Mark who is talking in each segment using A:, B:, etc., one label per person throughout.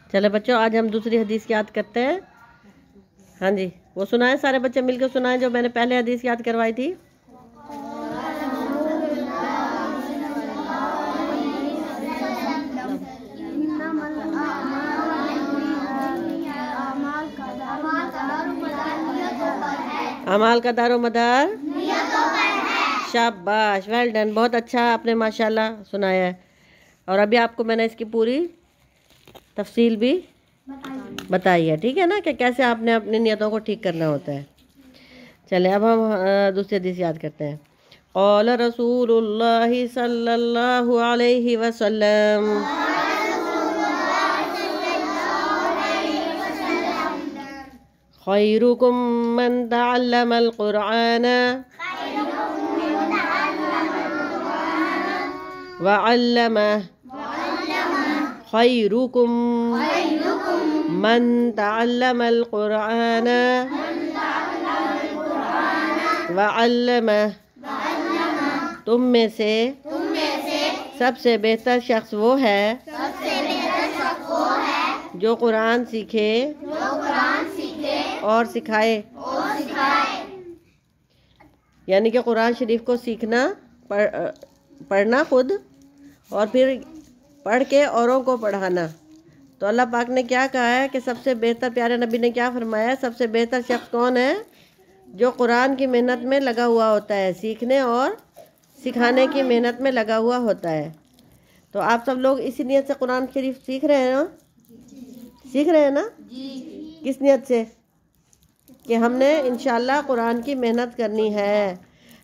A: चलो बच्चों, आज हम दूसरी हदीस याद करते हैं। हाँ जी, वो सुनाए, सारे बच्चे मिलकर सुनाए जो मैंने पहले हदीस याद करवाई थी। अमाल का दारो मदार शाबाश, वेल डन, बहुत अच्छा आपने माशाल्लाह सुनाया है। और अभी आपको मैंने इसकी पूरी तफसील भी बताई है, ठीक है ना, कि कैसे आपने अपनी नियतों को ठीक करना होता है। चले अब हम दूसरी हदीस याद करते हैं। क़ौल रसूलुल्लाह सल्लल्लाहु अलैहि वसल्लम, खैरुकुम मन तअल्लमल क़ुरआन व अल्लमह, खैरुकुम मन तअल्लमल क़ुरआन व अल्लमह, तुम में से सबसे बेहतर शख्स वो है जो कुरान सीखे और सिखाए। यानी कि कुरान शरीफ को सीखना, पढ़ना खुद, और फिर पढ़ के औरों को पढ़ाना। तो अल्लाह पाक ने क्या कहा है कि सबसे बेहतर, प्यारे नबी ने क्या फरमाया है, सबसे बेहतर शख्स कौन है? जो कुरान की मेहनत में लगा हुआ होता है, सीखने और सिखाने की मेहनत में लगा हुआ होता है। तो आप सब लोग इसी नियत से कुरान शरीफ सीख रहे हैं ना? सीख रहे हैं ना? किस नियत से? कि हमने इंशाल्लाह कुरान की मेहनत करनी है,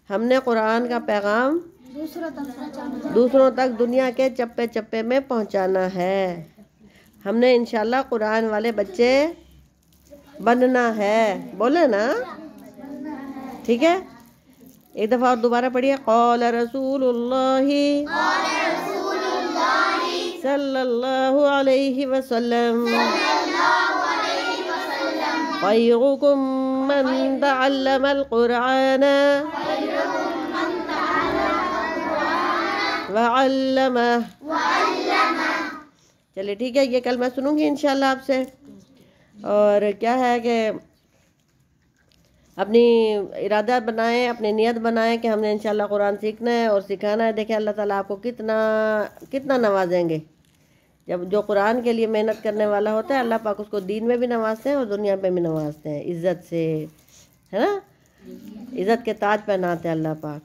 A: हमने कुरान का पैगाम दूसरों तक दुनिया के चप्पे चप्पे में पहुंचाना है, हमने इंशाल्लाह कुरान वाले बच्चे बनना है। बोले ना? ठीक है, एक दफ़ा और दोबारा पढ़िए। क़ौल रसूलुल्लाहि सल्लल्लाहु अलैहि वसल्लम, खैरुकुम मन तअल्लमल क़ुरआन व अल्लमह। चलिए ठीक है, ये कल मैं सुनूंगी इंशाल्लाह आपसे। और क्या है कि अपनी इरादा बनाएं, अपनी नियत बनाएं कि हमने इंशाल्लाह कुरान सीखना है और सिखाना है। देखें अल्लाह ताला आपको कितना कितना नवाजेंगे। जब जो कुरान के लिए मेहनत करने वाला होता है, अल्लाह पाक उसको दीन में भी नवाजते हैं और दुनिया में भी नवाजते हैं, इज़्ज़त से, है ना, इज़्ज़त के ताज पहनाते हैं अल्लाह पाक।